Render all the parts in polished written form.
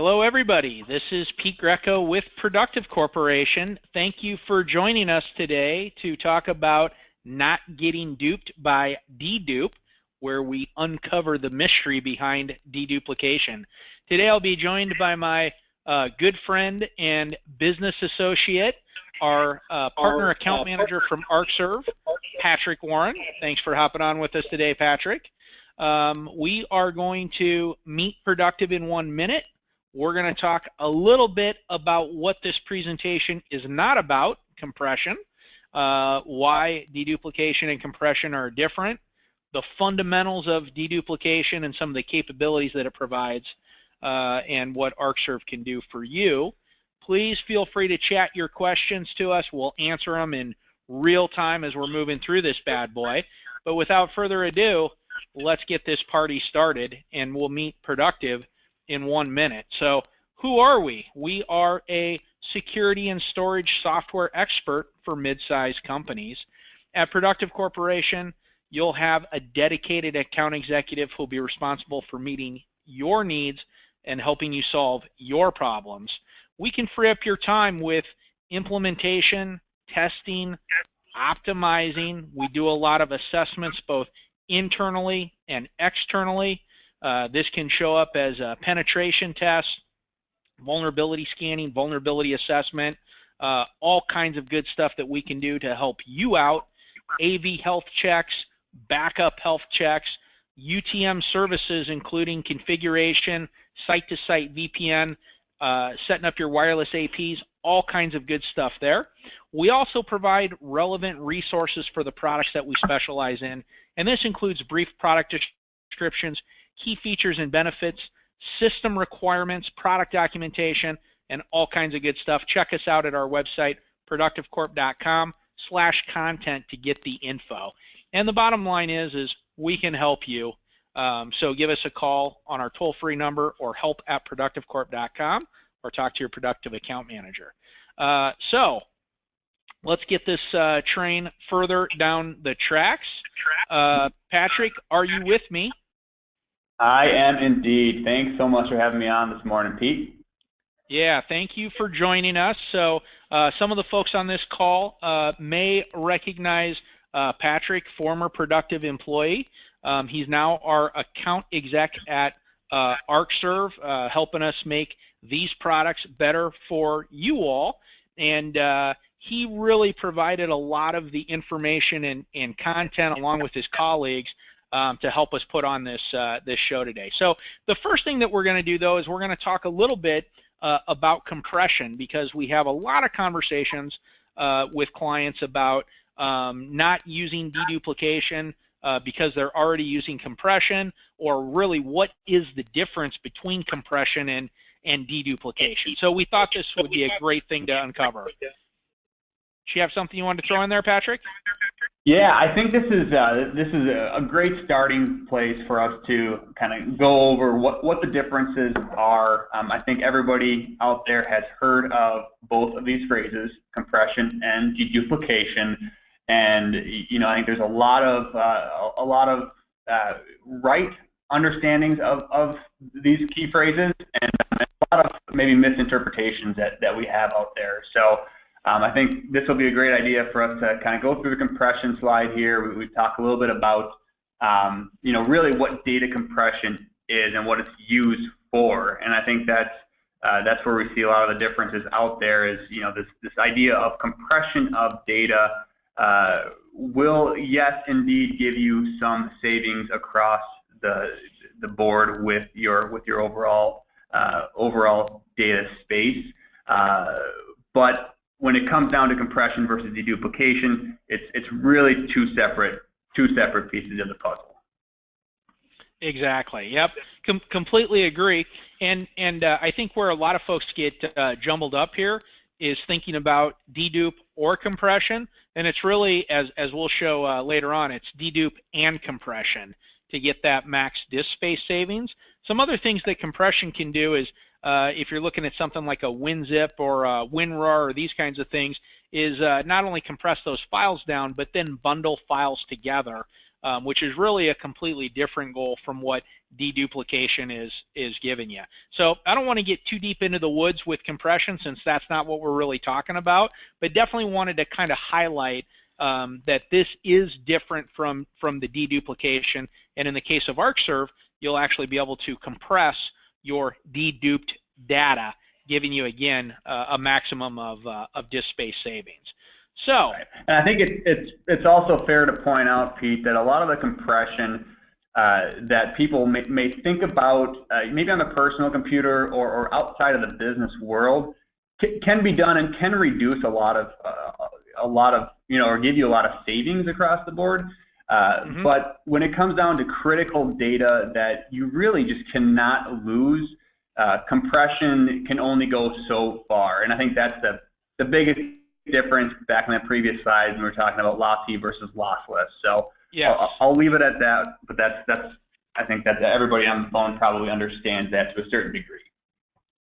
Hello, everybody. This is Pete Greco with Productive Corporation. Thank you for joining us today to talk about not getting duped by Dedupe, where we uncover the mystery behind deduplication. Today I'll be joined by my good friend and business associate, our partner account manager from ArcServe, Patrick Warren. Thanks for hopping on with us today, Patrick. We are going to meet Productive in 1 minute. We're going to talk a little bit about what this presentation is not about, compression, why deduplication and compression are different, the fundamentals of deduplication and some of the capabilities that it provides, and what ArcServe can do for you. Please feel free to chat your questions to us. We'll answer them in real time as we're moving through this bad boy. But without further ado, let's get this party started, and we'll meet Productive in 1 minute. So who are we? We are a security and storage software expert for mid-sized companies. At Productive Corporation, you'll have a dedicated account executive who will be responsible for meeting your needs and helping you solve your problems. We can free up your time with implementation, testing, optimizing. We do a lot of assessments both internally and externally. This can show up as a penetration test, vulnerability scanning, vulnerability assessment, all kinds of good stuff that we can do to help you out. AV health checks, backup health checks, UTM services including configuration, site-to-site VPN, setting up your wireless APs, all kinds of good stuff there. We also provide relevant resources for the products that we specialize in, and this includes brief product descriptions, key features and benefits, system requirements, product documentation, and all kinds of good stuff. Check us out at our website, productivecorp.com/content to get the info. And the bottom line is we can help you. So give us a call on our toll-free number or help@productivecorp.com or talk to your Productive account manager. So let's get this train further down the tracks. Patrick, are you with me? I am indeed. Thanks so much for having me on this morning, Pete. Yeah, thank you for joining us. So some of the folks on this call may recognize Patrick, former Productive employee. He's now our account exec at ArcServe, helping us make these products better for you all. And he really provided a lot of the information and content along with his colleagues to help us put on this show today. So the first thing that we're going to do, though, is we're going to talk a little bit about compression, because we have a lot of conversations with clients about not using deduplication because they're already using compression, or really what is the difference between compression and deduplication. So we thought this would be a great thing to uncover. Do you have something you want to throw in there, Patrick? Yeah, I think this is a great starting place for us to kind of go over what the differences are. I think everybody out there has heard of both of these phrases, compression and deduplication, and I think there's a lot of right understandings of these key phrases, and a lot of maybe misinterpretations that we have out there. So I think this will be a great idea for us to kind of go through the compression slide here. We talk a little bit about, really what data compression is and what it's used for. And I think that's where we see a lot of the differences out there. Is this idea of compression of data will, yes, indeed, give you some savings across the board with your overall data space, but when it comes down to compression versus deduplication, it's really two separate pieces of the puzzle. Exactly. Yep. Completely agree. And I think where a lot of folks get jumbled up here is thinking about dedupe or compression, and it's really, as we'll show later on, it's dedupe and compression to get that max disk space savings. Some other things that compression can do is, if you're looking at something like a WinZip or a WinRAR or these kinds of things, is not only compress those files down, but then bundle files together which is really a completely different goal from what deduplication is giving you. So I don't want to get too deep into the woods with compression since that's not what we're really talking about, but definitely wanted to kind of highlight that this is different from the deduplication, and in the case of ArcServe, you'll actually be able to compress your deduped data, giving you again a maximum of disk space savings. So, right. And I think it's also fair to point out, Pete, that a lot of the compression that people may think about, maybe on the personal computer or outside of the business world, can be done and can reduce a lot of or give you a lot of savings across the board. But when it comes down to critical data that you really just cannot lose, compression can only go so far. And I think that's the biggest difference back in that previous slide when we were talking about lossy versus lossless. So yes. I'll leave it at that, but that's I think that everybody on the phone probably understands that to a certain degree.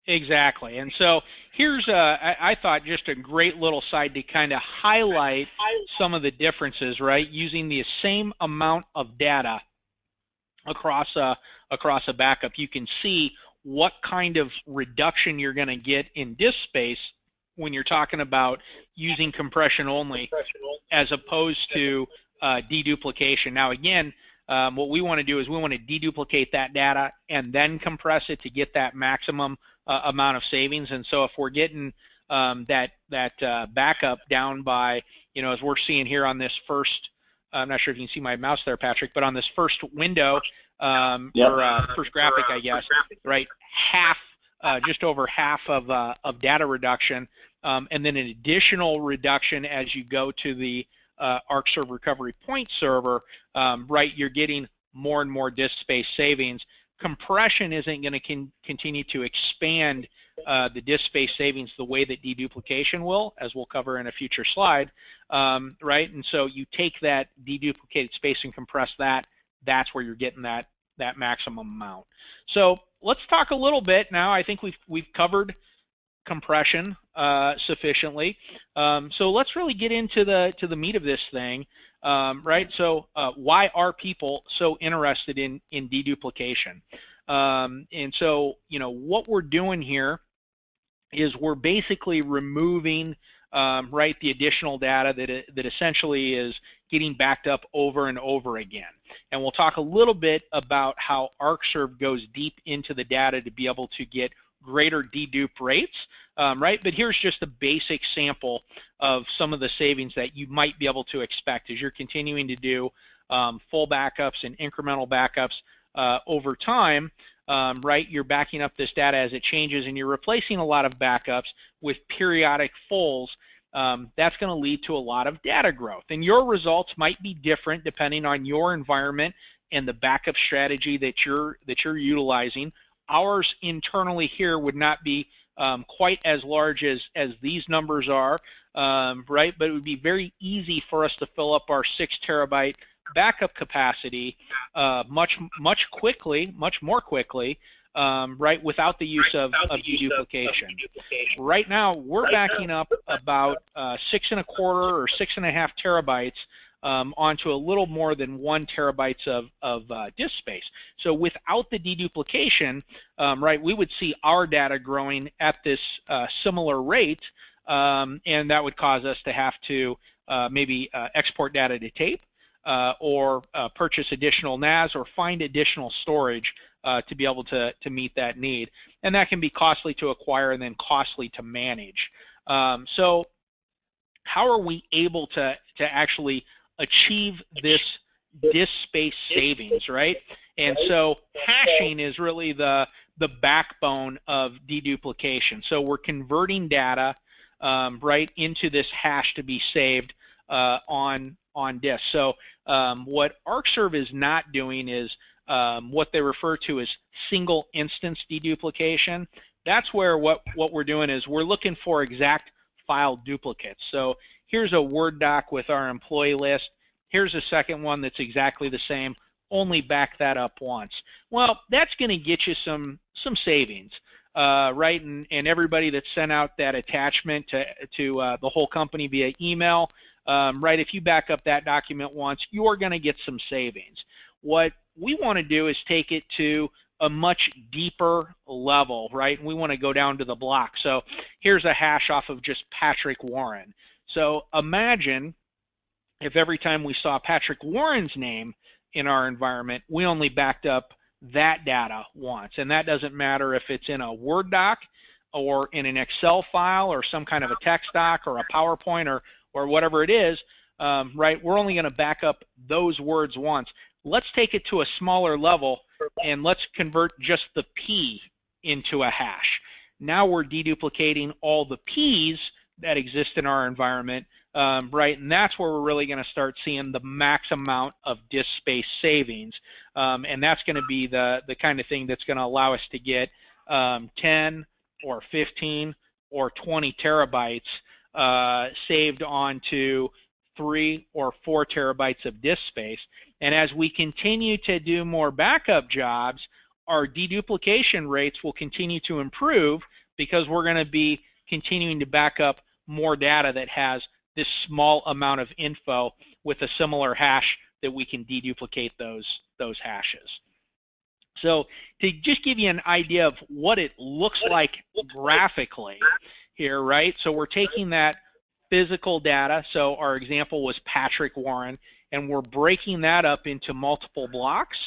Exactly. And so here's, I thought, just a great little side to kind of highlight some of the differences, right, using the same amount of data across a backup. You can see what kind of reduction you're going to get in disk space when you're talking about using compression only as opposed to deduplication. Now, again, what we want to do is we want to deduplicate that data and then compress it to get that maximum amount of savings. And so if we're getting that backup down by, as we're seeing here on this first, I'm not sure if you can see my mouse there, Patrick, but on this first window, or first graphic, I guess, right, just over half of data reduction, and then an additional reduction as you go to the ArcServe Recovery Point server, right, you're getting more and more disk space savings. Compression isn't going to continue to expand the disk space savings the way that deduplication will, as we'll cover in a future slide, right? And so you take that deduplicated space and compress that. That's where you're getting that maximum amount. So let's talk a little bit now. I think we've covered compression sufficiently. So let's really get into the meat of this thing, right? So why are people so interested in deduplication? And so what we're doing here is we're basically removing right, the additional data that essentially is getting backed up over and over again. And we'll talk a little bit about how ArcServe goes deep into the data to be able to get greater dedupe rates, right? But here's just a basic sample of some of the savings that you might be able to expect as you're continuing to do full backups and incremental backups over time, right? You're backing up this data as it changes, and you're replacing a lot of backups with periodic fulls. That's going to lead to a lot of data growth. And your results might be different depending on your environment and the backup strategy that you're utilizing. Ours internally here would not be quite as large as these numbers are, right? But it would be very easy for us to fill up our 6 terabyte backup capacity much more quickly, right, without the use of deduplication. Right now, we're backing up about 6.25 or 6.5 terabytes onto a little more than 1 terabytes of disk space. So without the deduplication, right, we would see our data growing at this similar rate, and that would cause us to have to maybe export data to tape or purchase additional NAS or find additional storage to be able to meet that need. And that can be costly to acquire and then costly to manage. So how are we able to actually achieve this disk space savings, right? And so hashing is really the backbone of deduplication. So we're converting data right into this hash to be saved on disk. So what ArcServe is not doing is what they refer to as single instance deduplication. That's where what we're doing is we're looking for exact file duplicates. So here's a Word doc with our employee list. Here's a second one that's exactly the same, only back that up once. Well, that's going to get you some savings, right? And everybody that sent out that attachment to the whole company via email, right? If you back up that document once, you're going to get some savings. What we want to do is take it to a much deeper level, right? And we want to go down to the block. So here's a hash off of just Patrick Warren. So imagine if every time we saw Patrick Warren's name in our environment, we only backed up that data once. And that doesn't matter if it's in a Word doc or in an Excel file or some kind of a text doc or a PowerPoint or whatever it is, right? We're only going to back up those words once. Let's take it to a smaller level and let's convert just the P into a hash. Now we're deduplicating all the P's that exist in our environment, right? And that's where we're really going to start seeing the max amount of disk space savings. And that's going to be the kind of thing that's going to allow us to get 10 or 15 or 20 terabytes saved onto 3 or 4 terabytes of disk space. And as we continue to do more backup jobs, our deduplication rates will continue to improve because we're going to be continuing to back up more data that has this small amount of info with a similar hash that we can deduplicate those hashes. So to just give you an idea of what it looks like graphically here, right? So we're taking that physical data, so our example was Patrick Warren, and we're breaking that up into multiple blocks,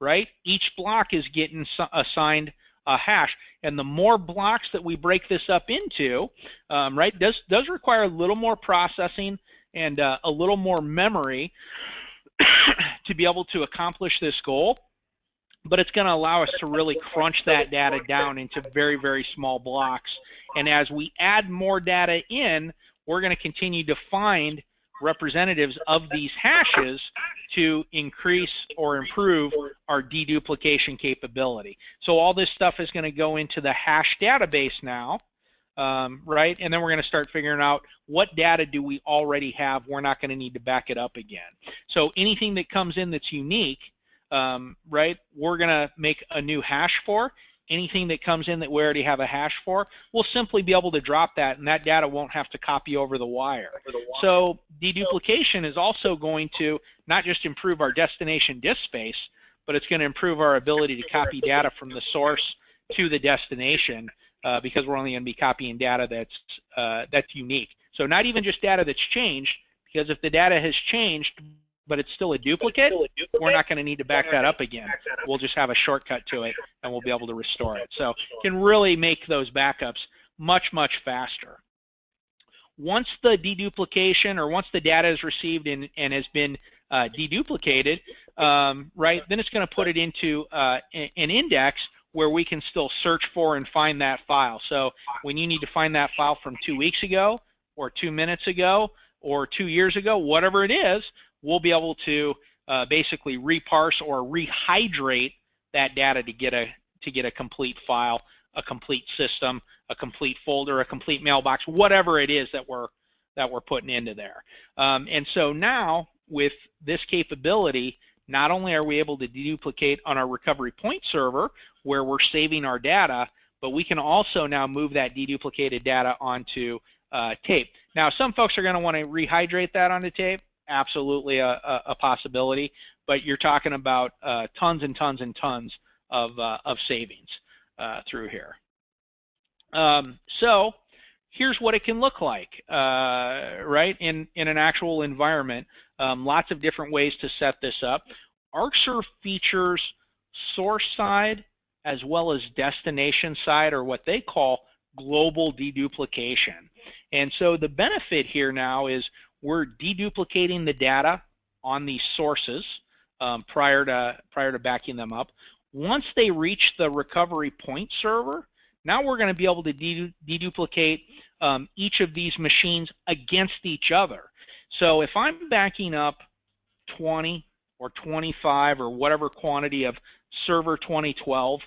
right? Each block is getting assigned a hash, and the more blocks that we break this up into, right, does require a little more processing and a little more memory to be able to accomplish this goal, but it's going to allow us to really crunch that data down into very, very small blocks. And as we add more data in, we're going to continue to find representatives of these hashes to increase or improve our deduplication capability. So all this stuff is going to go into the hash database now, right? And then we're going to start figuring out what data do we already have. We're not going to need to back it up again. So anything that comes in that's unique, right, we're going to make a new hash for. Anything that comes in that we already have a hash for, we'll simply be able to drop that, and that data won't have to copy over the wire. So deduplication is also going to not just improve our destination disk space, but it's going to improve our ability to copy data from the source to the destination because we're only going to be copying data that's unique. So not even just data that's changed, because if the data has changed but it's still a duplicate, we're not going to need to back that up again. We'll just have a shortcut to it, and we'll be able to restore it. So can really make those backups much, much faster. Once the deduplication, or once the data is received and has been deduplicated, right, then it's going to put it into an index where we can still search for and find that file. So when you need to find that file from 2 weeks ago, or 2 minutes ago, or 2 years ago, whatever it is, we'll be able to basically reparse or rehydrate that data to get a complete file, a complete system, a complete folder, a complete mailbox, whatever it is that we're putting into there. And so now with this capability, not only are we able to deduplicate on our recovery point server where we're saving our data, but we can also now move that deduplicated data onto tape. Now, some folks are going to want to rehydrate that onto tape. Absolutely a possibility, but you're talking about tons and tons and tons of savings through here. So here's what it can look like, right, in an actual environment. Lots of different ways to set this up. ArcServe features source side as well as destination side, or what they call global deduplication. And so the benefit here now is we're deduplicating the data on these sources prior to backing them up. Once they reach the recovery point server, now we're going to be able to deduplicate each of these machines against each other. So if I'm backing up 20 or 25 or whatever quantity of server 2012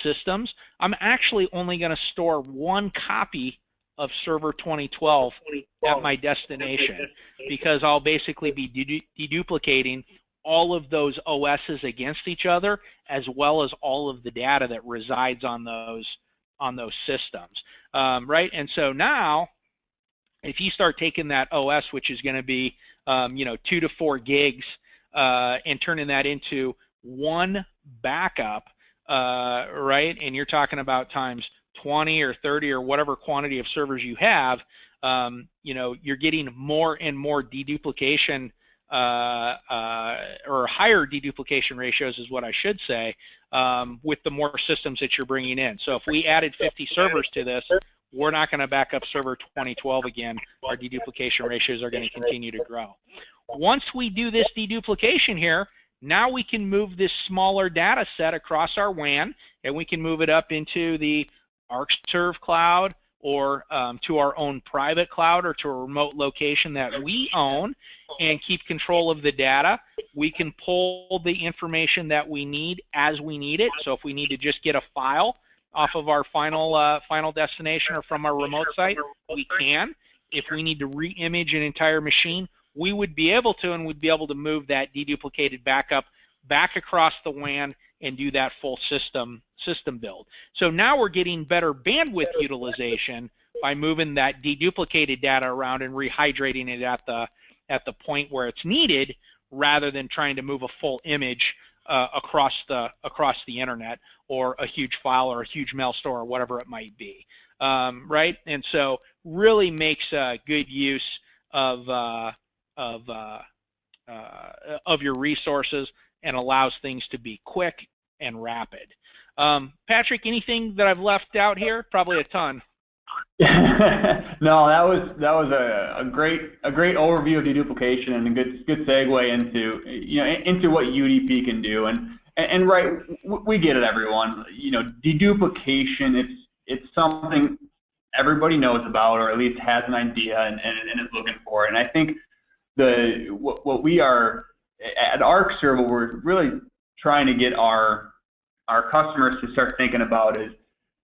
systems, I'm actually only going to store one copy of server 2012 at my destination, because I'll basically be deduplicating all of those OSs against each other, as well as all of the data that resides on those systems, right? And so now if you start taking that OS, which is going to be 2 to 4 gigs, and turning that into one backup, right? And you're talking about times 20 or 30 or whatever quantity of servers you have, you're getting more and more deduplication, or higher deduplication ratios is what I should say, with the more systems that you're bringing in. So if we added 50 servers to this, we're not going to back up server 2012 again. Our deduplication ratios are going to continue to grow. Once we do this deduplication here, now we can move this smaller data set across our WAN, and we can move it up into the ArcServe cloud, or to our own private cloud, or to a remote location that we own, and keep control of the data. We can pull the information that we need as we need it. So if we need to just get a file off of our final destination or from our remote site, we can. If we need to re-image an entire machine, we would be able to, and we'd be able to move that deduplicated backup back across the WAN and do that full system build. So now we're getting better bandwidth utilization by moving that deduplicated data around and rehydrating it at the point where it's needed, rather than trying to move a full image across the internet, or a huge file, or a huge mail store, or whatever it might be, right? And so really makes good use of your resources, and allows things to be quick and rapid. Patrick, anything that I've left out here? Probably a ton. No, that was a great overview of deduplication, and a good segue into what UDP can do. And right, we get it, everyone. Deduplication, it's something everybody knows about, or at least has an idea and is looking for. And I think what we are at ArcServe, what we're really trying to get our customers to start thinking about is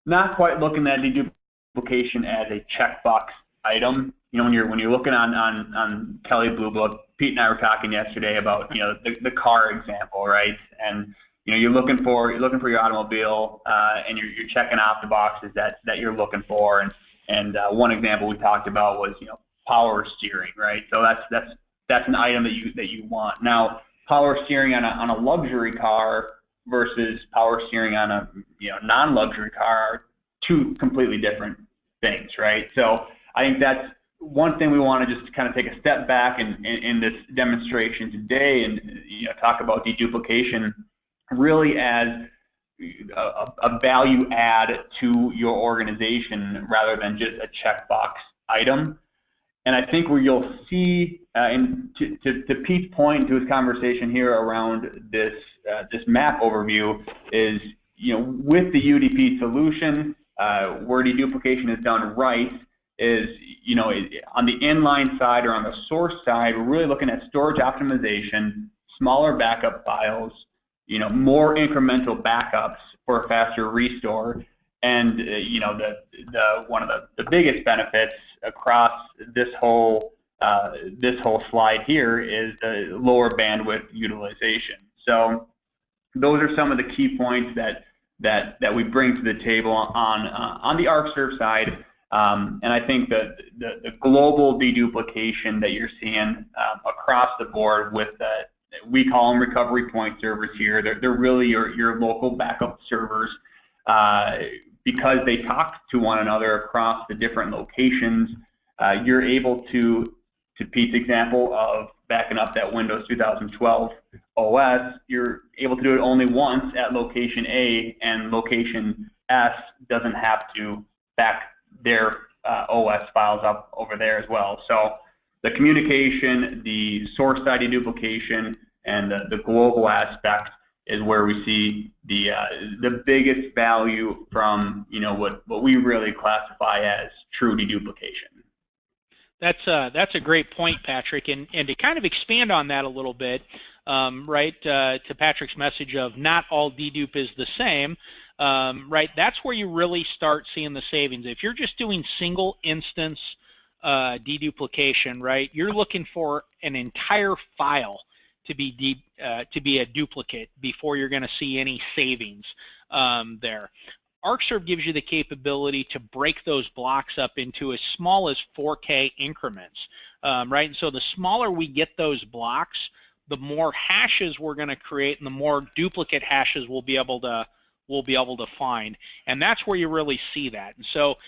not quite looking at deduplication as a checkbox item. When you're looking on Kelly Blue Book, Pete and I were talking yesterday about the car example, right? And you're looking for your automobile, and you're checking off the boxes that you're looking for. And one example we talked about was power steering, right? So that's an item that you want. Now, power steering on a luxury car versus power steering on a non-luxury car are two completely different things, right? So I think that's one thing we want to just kind of take a step back in this demonstration today, and talk about deduplication really as a value add to your organization, rather than just a checkbox item. And I think where you'll see, and to Pete's point, to his conversation here around this map overview, is with the UDP solution, where deduplication is done right, is on the inline side, or on the source side, we're really looking at storage optimization, smaller backup files, more incremental backups for a faster restore, and one of the biggest benefits across this whole slide here is the lower bandwidth utilization. So those are some of the key points that we bring to the table on the ArcServe side. And I think that the global deduplication that you're seeing across the board with we call them recovery point servers here. They're really your local backup servers, because they talk to one another across the different locations. You're able to Pete's example of backing up that Windows 2012 OS, you're able to do it only once at location A, and location S doesn't have to back their OS files up over there as well. So the communication, the source side deduplication, and the global aspect is where we see the biggest value from what we really classify as true deduplication. That's a great point, Patrick, and to kind of expand on that a little bit, right? To Patrick's message of not all dedupe is the same, right? That's where you really start seeing the savings. If you're just doing single instance deduplication, right? You're looking for an entire file to be a duplicate before you're going to see any savings there. ArcServe gives you the capability to break those blocks up into as small as 4K increments, right? And so the smaller we get those blocks, the more hashes we're going to create, and the more duplicate hashes we'll be able to find, and that's where you really see that. And so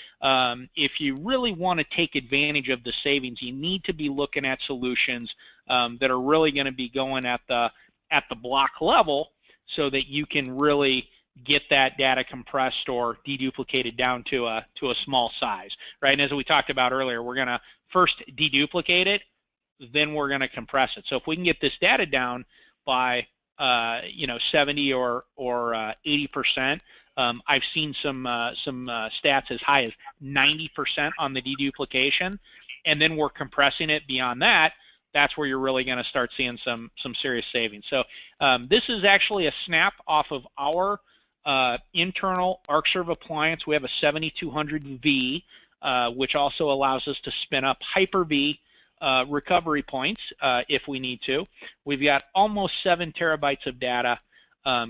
if you really want to take advantage of the savings, you need to be looking at solutions that are really going to be going at the block level, so that you can really get that data compressed or deduplicated down to a small size, right? And as we talked about earlier, we're going to first deduplicate it, then we're going to compress it. So if we can get this data down by 70 or 80%. I've seen some stats as high as 90% on the deduplication, and then we're compressing it beyond that. That's where you're really going to start seeing some serious savings. So this is actually a snap off of our internal ArcServe appliance. We have a 7200V, which also allows us to spin up Hyper-V recovery points if we need to. We've got almost 7 terabytes of data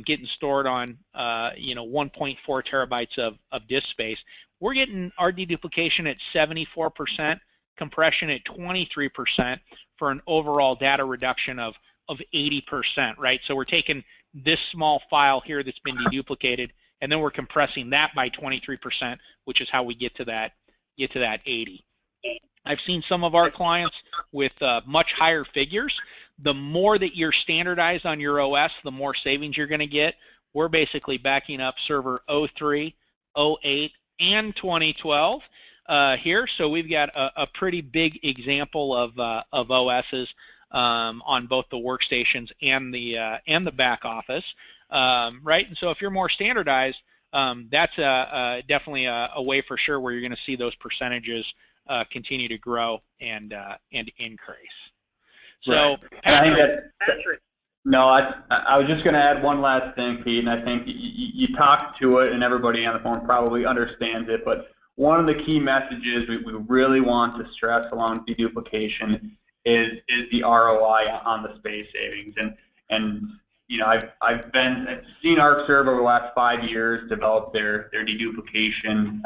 getting stored on 1.4 terabytes of disk space. We're getting our deduplication at 74%, compression at 23% for an overall data reduction of 80%, right? So we're taking this small file here that's been deduplicated, and then we're compressing that by 23%, which is how we get to that 80. I've seen some of our clients with much higher figures. The more that you're standardized on your OS, the more savings you're going to get. We're basically backing up server 03, 08, and 2012 here, so we've got a pretty big example of OSs on both the workstations and the back office, right? And so if you're more standardized, that's definitely a way for sure where you're going to see those percentages continue to grow and increase. So, right. Patrick. No, I was just going to add one last thing, Pete, and I think you talked to it, and everybody on the phone probably understands it, but one of the key messages we really want to stress along deduplication is the ROI on the space savings. And I've seen ArcServe over the last 5 years develop their deduplication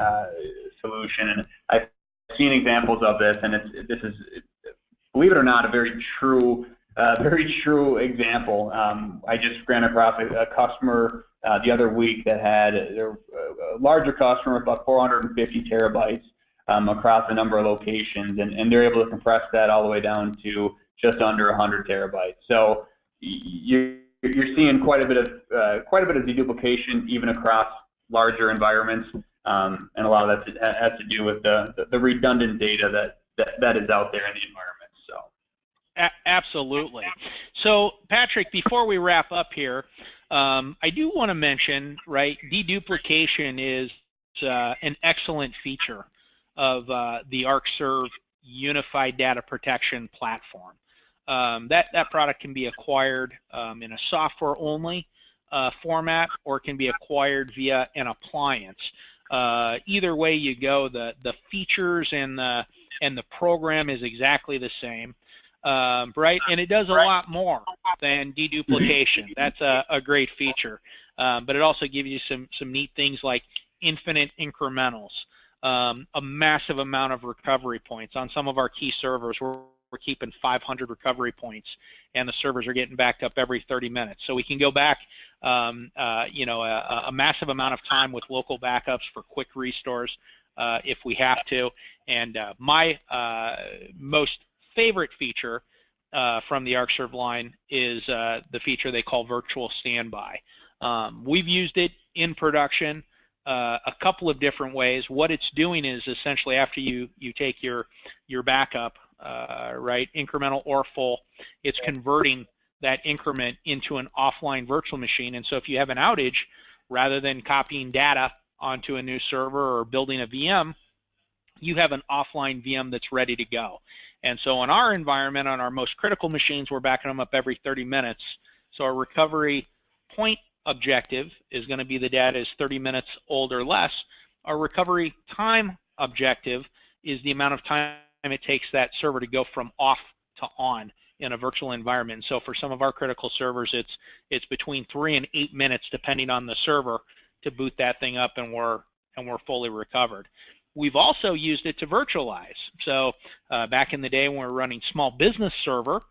solution, and I've seen examples of this, and this is, believe it or not, a very true example. I just ran across a customer the other week that had a larger customer with about 450 terabytes across a number of locations, and they're able to compress that all the way down to just under 100 terabytes. So you're seeing quite a bit of deduplication even across larger environments, and a lot of that has to do with the redundant data that is out there in the environment. Absolutely. So, Patrick, before we wrap up here, I do want to mention, right, deduplication is an excellent feature of the ArcServe Unified Data Protection Platform. That product can be acquired in a software-only format, or can be acquired via an appliance. Either way you go, the features and the program is exactly the same. Right, and it does a lot more than deduplication. That's a great feature, but it also gives you some neat things like infinite incrementals, a massive amount of recovery points. On some of our key servers, we're keeping 500 recovery points, and the servers are getting backed up every 30 minutes. So we can go back, a massive amount of time with local backups for quick restores if we have to. And my most favorite feature from the ArcServe line is the feature they call virtual standby. We've used it in production a couple of different ways. What it's doing is essentially after you take your backup, right, incremental or full, it's converting that increment into an offline virtual machine. And so if you have an outage, rather than copying data onto a new server or building a VM, you have an offline VM that's ready to go. And so in our environment, on our most critical machines, we're backing them up every 30 minutes. So our recovery point objective is going to be the data is 30 minutes old or less. Our recovery time objective is the amount of time it takes that server to go from off to on in a virtual environment. And so for some of our critical servers, it's between 3 and 8 minutes, depending on the server, to boot that thing up, and we're fully recovered. We've also used it to virtualize. So back in the day when we were running small business server,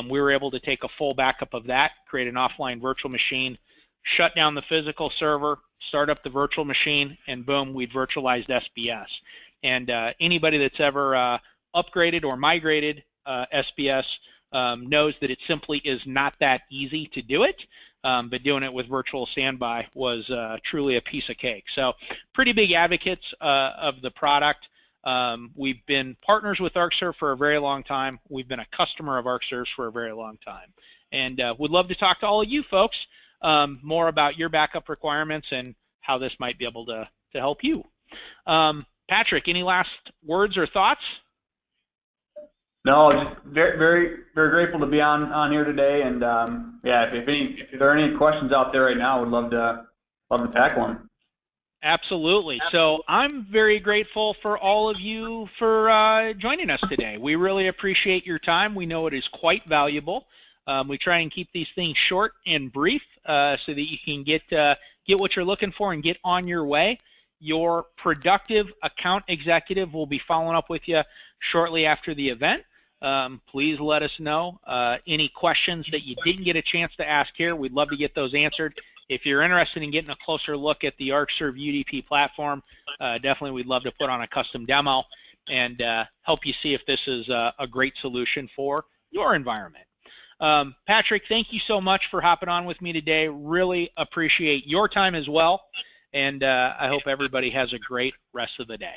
we were able to take a full backup of that, create an offline virtual machine, shut down the physical server, start up the virtual machine, and boom, we'd virtualized SBS. And anybody that's ever upgraded or migrated SBS knows that it simply is not that easy to do it. But doing it with virtual standby was truly a piece of cake. So pretty big advocates of the product. We've been partners with ArcServe for a very long time. We've been a customer of ArcServe's for a very long time. And would love to talk to all of you folks more about your backup requirements and how this might be able to help you. Patrick, any last words or thoughts? No, just very, very, very grateful to be on here today, and yeah, if there are any questions out there right now, I would love to tackle them. Absolutely. So I'm very grateful for all of you for joining us today. We really appreciate your time. We know it is quite valuable. We try and keep these things short and brief so that you can get what you're looking for and get on your way. Your productive account executive will be following up with you shortly after the event. Please let us know any questions that you didn't get a chance to ask here. We'd love to get those answered. If you're interested in getting a closer look at the ArcServe UDP platform, definitely we'd love to put on a custom demo and help you see if this is a great solution for your environment. Patrick, thank you so much for hopping on with me today. Really appreciate your time as well, and I hope everybody has a great rest of the day.